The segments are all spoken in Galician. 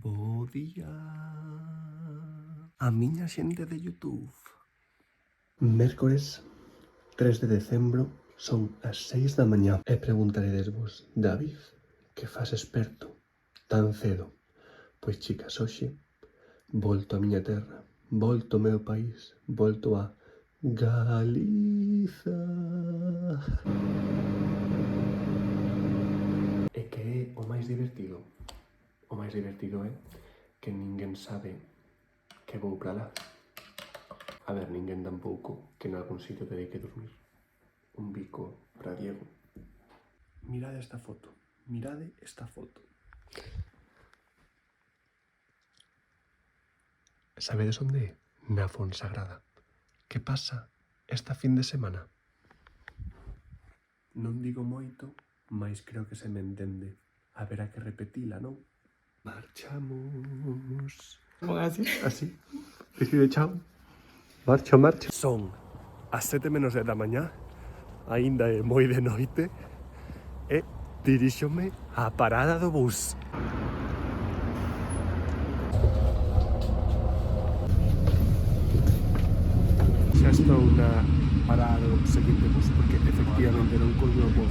Bo día a miña xente de YouTube. Mércores 3 de decembro, son as 6 da mañá. E preguntaredesvos, David, que fas experto tan cedo? Pois chicas, hoxe volto a miña terra, volto ao meu país, volto a Galiza. E que é o máis divertido? O máis divertido é que ninguén sabe que vou para lá. A ver, ninguén tampouco que nalgún sitio terei que dormir. Un bico para Diego. Mirade esta foto. Mirade esta foto. Sabedes onde é? Na Fonsagrada. Que pasa esta fin de semana? Non digo moito, mais creo que se me entende. Haberá que repetila, non? Marchamos. Así. Así. Decide chao. Marcho, marcho. Son as 7 menos 10 da mañá. Aínda é moi de noite. E diríxome á parada do bus. Xa estou na parada do seguinte bus, porque efectivamente non collo o bo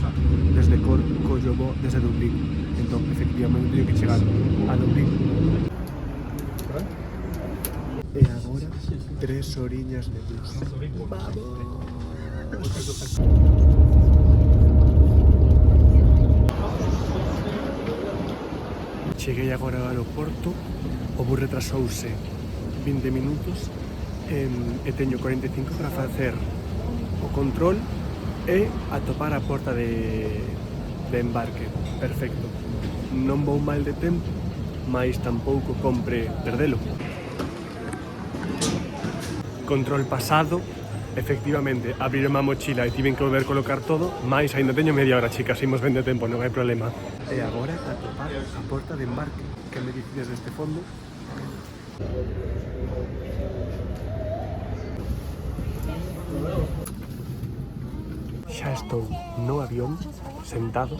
desde collo o bo desde Dublín. Entón, efectivamente, teño que chegar a Dublín. E agora, 3 horiñas de bus. Vamos! Cheguei agora ao aeroporto, o bus retrasouse 20 minutos e teño 45 para facer o control e atopar a porta de embarque. Perfecto. Non vou mal de tempo, mais tampouco compre perdelo. Control pasado, efectivamente, abriron a mochila e tiven que volver colocar todo, mais ainda teño media hora, chicas, imos ben de tempo, non hai problema. E agora atopar a porta de embarque, que me dicides deste fondo? Xa estou no avión, sentado,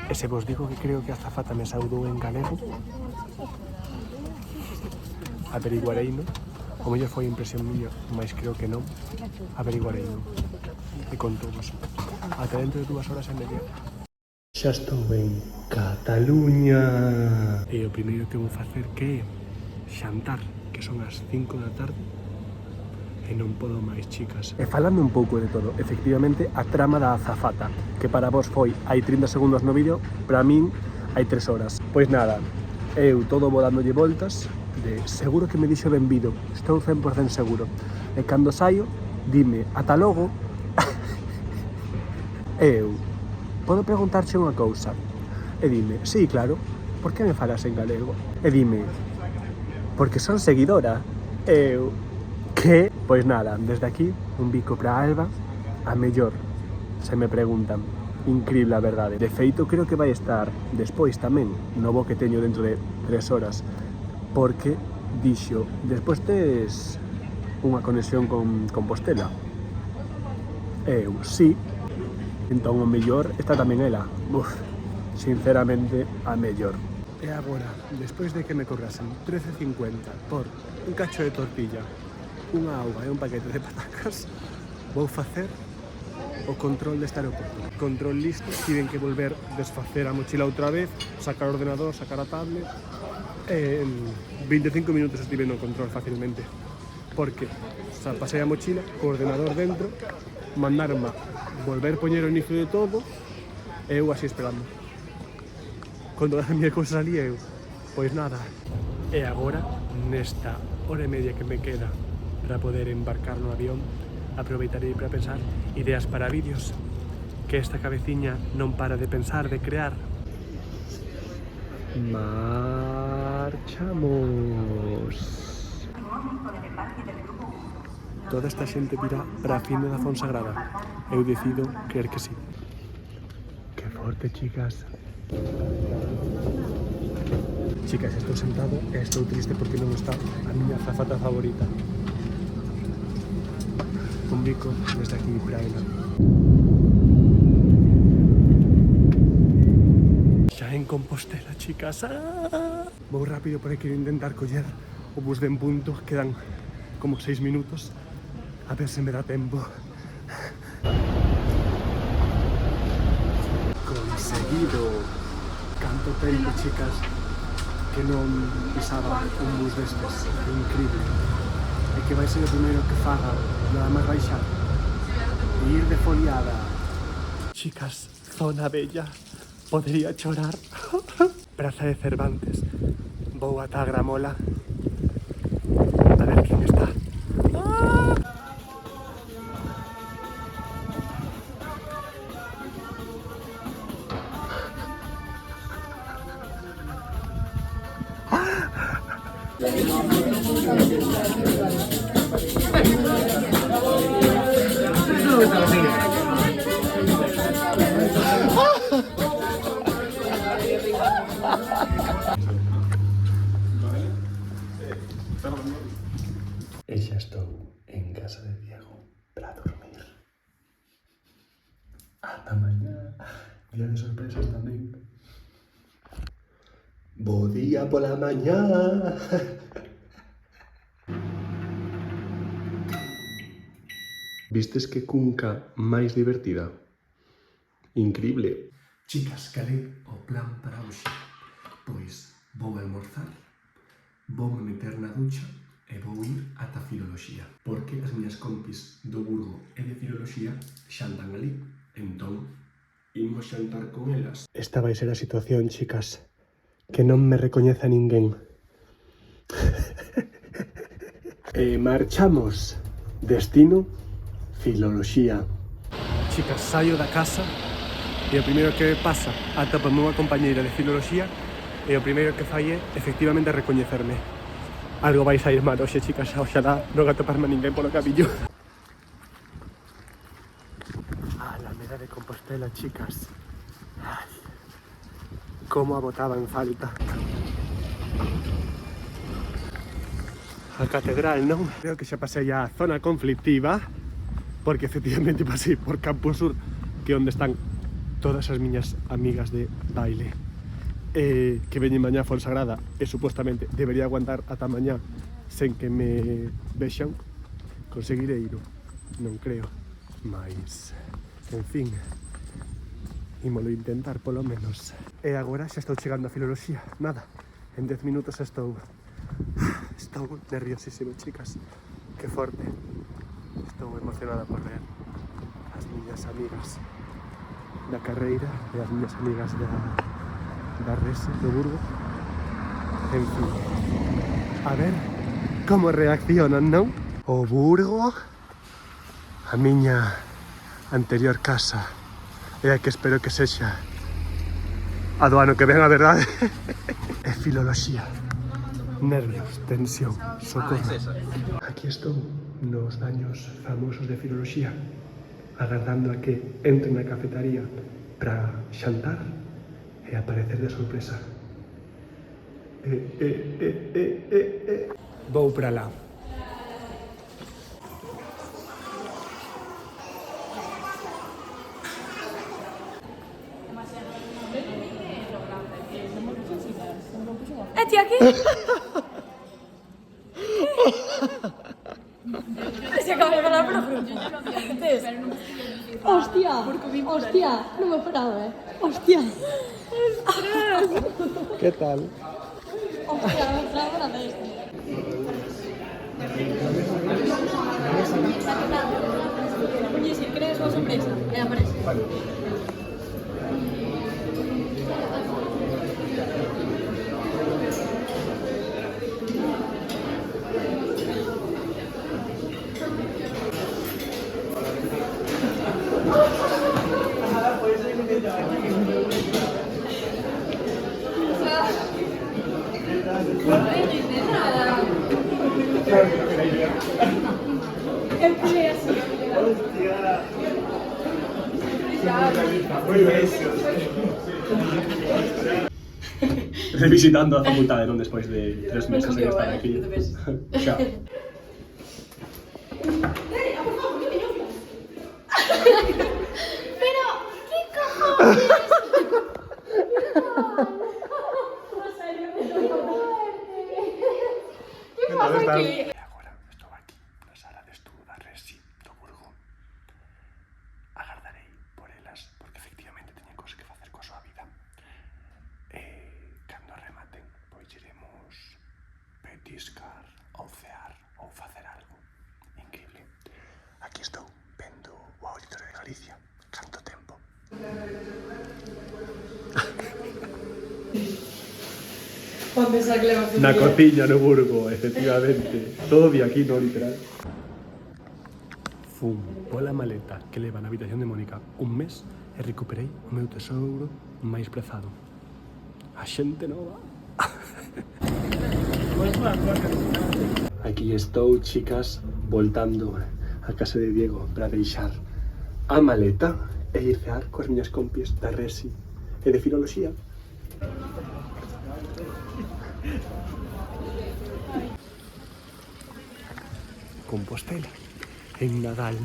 e se vos digo que creo que a azafata me saudou en galego, averiguareino. O mellor foi impresión miña, mas creo que non. Averiguareino. E con todos. Ata dentro de 2 horas e media. Xa estou en Cataluña. E o primeiro que vou facer que é xantar, que son as 5 da tarde. E non podo máis, chicas. E falando un pouco de todo, efectivamente, a trama da azafata, que para vos foi hai 30 segundos no vídeo, para min hai 3 horas. Pois nada, eu todo vou dándolle voltas, de seguro que me dixo benvido, estou 100% seguro. E cando saio, dime, ata logo. Eu, podo preguntarche unha cousa? E dime, sí, claro, por que me falas en galego? E dime, porque son seguidora. Eu, que? Pois nada, desde aquí, un bico para Alba, a mellor, se me preguntan. Increíble a verdade. De feito, creo que vai estar despois tamén, no voo que teño dentro de 3 horas. Porque dixo, despois tes unha conexión con Compostela. Eu, sí. Entón, o mellor está tamén ela. Uf, sinceramente, a mellor. E agora, despois de que me cobrasen 13,50 por un cacho de tortilla, unha auga e un paquete de patacas, vou facer o control deste aeroporto. Control listo, tiven que volver desfacer a mochila outra vez, sacar o ordenador, sacar a tablet. En 25 minutos estive no control facilmente, porque pasei a mochila, o ordenador dentro, mandaronme volver poñer o inicio de todo, e eu así esperando. Con todas as miñas cousas ali, eu, pois nada. E agora, nesta hora e media que me queda para poder embarcar no avión, aproveitarei para pensar ideas para vídeos, que esta cabeciña non para de pensar, de crear. Marchamos. Toda esta xente virá para a finde da Fonsagrada. Eu decido creer que sí. Que forte, chicas. Chicas, estou sentado e estou triste porque non está a miña azafata favorita. Un bico desde aquí para ela. Xa en Compostela, chicas. Vou rápido porque quero intentar coller o bus de en punto. Quedan como 6 minutos. A ver se me dá tempo. Conseguido. Canto tempo, chicas, que non pisaba un bus destes. Increíble. E que vai ser o primeiro que faga nada máis baixar e ir de foliada. Chicas, zona bella. Podría chorar. Praza de Cervantes. Vou ata a Gramola. A ver quen está. ¡Ah! E xa estou en casa de Diego para dormir. Ata mañá. Día de sorpresas tamén. Bo día pola mañá. Vistes que cunca máis divertida? Increíble. Chicas, calei o plan para hoxe. Pois vou almorzar, vou me meter na ducha e vou ir ata Filoloxía, porque as miñas compis do Burgo e de Filoloxía xantan ali. Entón, imos xantar con elas. Esta vai ser a situación, chicas, que non me recoñece a ninguén. E marchamos. Destino, Filoloxía. Chicas, saio da casa e o primeiro que pasa atopa a unha compañeira de Filoloxía e o primeiro que fai é, efectivamente, recoñecerme. Algo vai sair mal hoxe, chicas, oxalá non atoparme a ninguén polo camiño. A Alameda de Compostela, chicas. Ai, como a botaba en falta. A catedral, non? Creo que xa pasei a zona conflictiva, porque efectivamente pasei por Campos Sur, que é onde están todas as miñas amigas de baile. Que veñen mañá a Fonsagrada e supostamente debería aguantar ata mañá sen que me vexan. Conseguireiro, non creo, mas en fin, ímolo intentar polo menos. E agora xa estou chegando a Filoloxía. Nada, en 10 minutos estou nerviosísimo, chicas. Que forte. Estou emocionada por ver as miñas amigas da carreira e as miñas amigas da Rese, do Burgo. En fin, a ver como reaccionan, non? O Burgo, a miña anterior casa, e a que espero que sexa a do ano que ven, a verdade. E Filoloxía, nervios, tensión, socorro. Aquí estou nos baños famosos de Filoloxía, agardando a que entre na cafetaría para xantar e aparecer de sorpresa. Vou para lá. ¿Estoy aquí? Se acaba de ganar, pero hostia, no me esperaba, hostia. ¿Qué tal? Hostia, no me esperaba nada de esto. Oye, si crees una sorpresa, aparece. Revisitando a facultade, non despois de 3 meses de estar aquí. Xa. Pero, ¿qué cojones? Que pasa aquí? E agora estou aquí na sala de estudo da Resi do Burgo. Agardarei por elas, porque efectivamente teñen cosas que facer coa súa vida. E cando rematen, pois iremos petiscar ou cear ou facer algo increíble. Aquí estou vendo o Auditorio de Galicia. Canto tempo. Para pensar que le va a hacer Na cociña no Burgo, efectivamente. Todo de aquí, no literal. Fun pola maleta que leva na habitación de Mónica un mes e recuperei o meu tesouro máis prezado. A xente nova. Aquí estou, chicas, voltando a casa de Diego para deixar a maleta e ir cear coas miñas compis da Resi e de Filoloxía. Compostela en Nadal.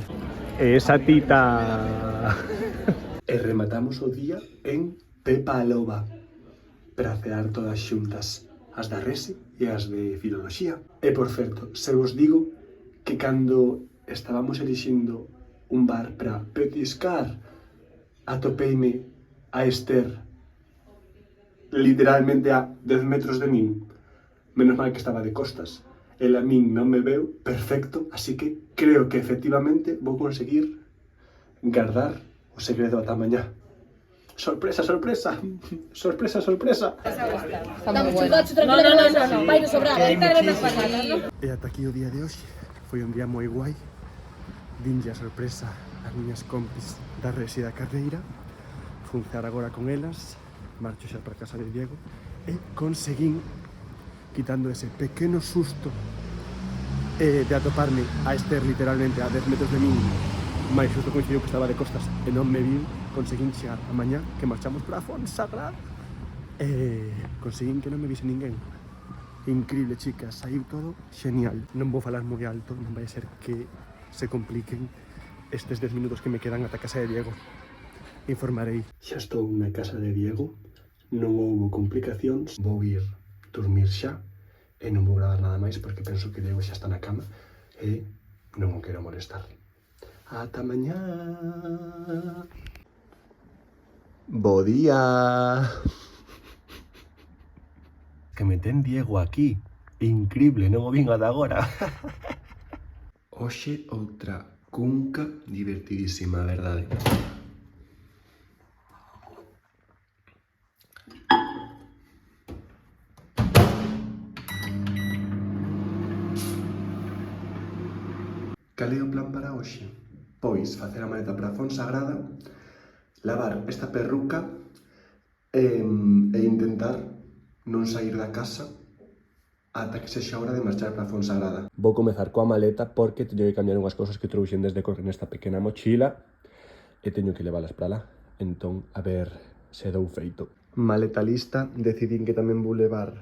Esa tita. E rematamos o día en Pepa a Loba para cear todas xuntas, as da Resi e as de Filoloxía. E por certo, se vos digo que cando estábamos elixindo un bar para petiscar, atopeime a Esther literalmente a 10 metros de min. Menos mal que estaba de costas. El a min non me veu perfecto, así que creo que efectivamente vou conseguir guardar o segredo ata mañá. Sorpresa, sorpresa. Sorpresa, sorpresa. Está muy buena. No. Vai nos sobrar. Ahí está las patatas, ¿no? E ata aquí o día de hoxe. Foi un día moi guai. Dinlle a sorpresa ás miñas compis da Resi da Carreira. Fun cear agora con elas. Marcho xa para casa de Diego. E conseguín, quitando ese pequeno susto de atoparme a Esther literalmente a 10 metros de min, máis xusto coincidiu que estaba de costas e non me viu, conseguín chegar a mañá que marchamos para a Fonsagrada e conseguín que non me vise ninguén. Increíble, chicas, saiu todo genial. Non vou falar moi alto, non vai ser que se compliquen estes 10 minutos que me quedan ata casa de Diego. Informarei. Xa estou na casa de Diego, non houbo complicacións, vou ir dormir xa e non vou gravar nada máis porque penso que Diego xa está na cama e non o quero molestar. Ata mañá. Bo día. Que me ten Diego aquí. Increíble, non o vin ata agora. Hoxe outra cunca divertidísima, a verdade. Cal é o plan para hoxe? Pois facer a maleta para a Fonsagrada, lavar esta perruca e intentar non sair da casa ata que sexa hora de marchar para a Fonsagrada. Vou comezar coa maleta porque teño que cambiar unhas cousas que trouxen desde Corre nesta pequena mochila e teño que leválas para lá. Entón, a ver se dou feito. Maleta lista, decidín que tamén vou levar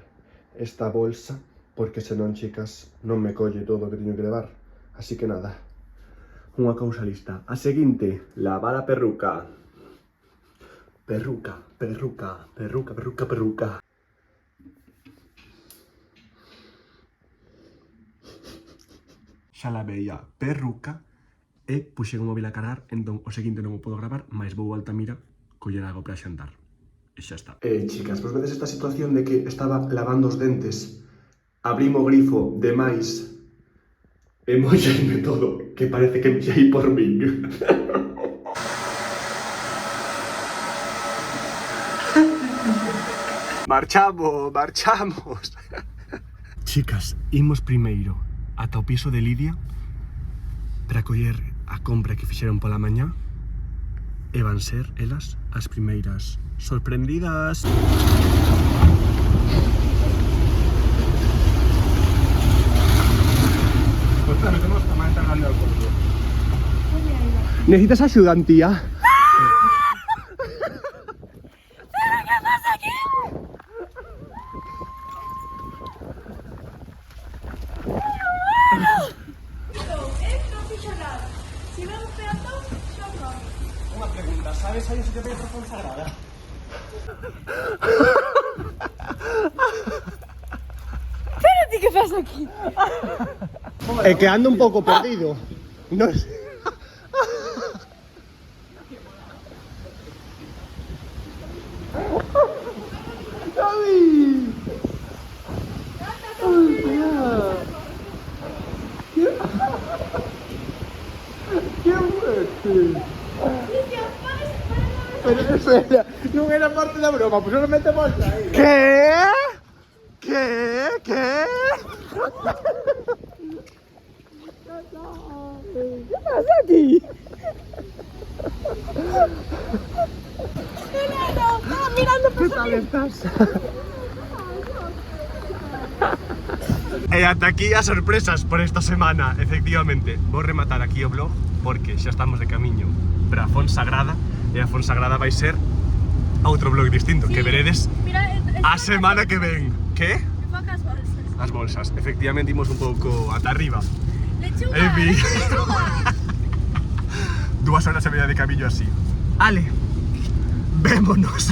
esta bolsa porque senón, chicas, non me colle todo o que teño que levar. Así que nada, unha cousa lista. A seguinte, lavar a perruca. Perruca, perruca, perruca, perruca, perruca. Xa lavei a perruca e puxen o móvil a cargar, entón o seguinte non o podo gravar, mais vou a Altamira coller algo para xantar. E xa está. Chicas, vos vedes esta situación de que estaba lavando os dentes, abrimo o grifo de máis e mollaime todo, que parece que me xei por min. Marchamos, marchamos. Chicas, imos primeiro ata o piso de Lidia para coller a compra que fixeron pola mañá e van ser elas as primeiras sorprendidas. Metemos a maleta grande al cuerpo. ¿Necesitas ayuda, tía? ¿Pero qué pasa aquí? Una pregunta, ¿sabes ahí si te veis Fonsagrada? Espérate, ¿qué pasa aquí? Que ando un poco perdido. No sé. ¡David! ¡Qué fuerte! Pero espera, no era parte de la broma, pues solamente falta ahí. ¿Qué? ¿Qué? ¿Qué? ¿Qué pasa aquí? Estaba mirando ¿Qué tal estás? Ata aquí a sorpresas por esta semana, efectivamente. Vou rematar aquí o vlog porque xa estamos de camiño para a Fonsagrada e a Fonsagrada vai ser outro vlog distinto que veredes a semana que ven. Que? Pocas bolsas. As bolsas, efectivamente imos un pouco ata arriba. Lechuga, Evi. lechuga. 2 horas e media de camiño así. Ale, vémonos.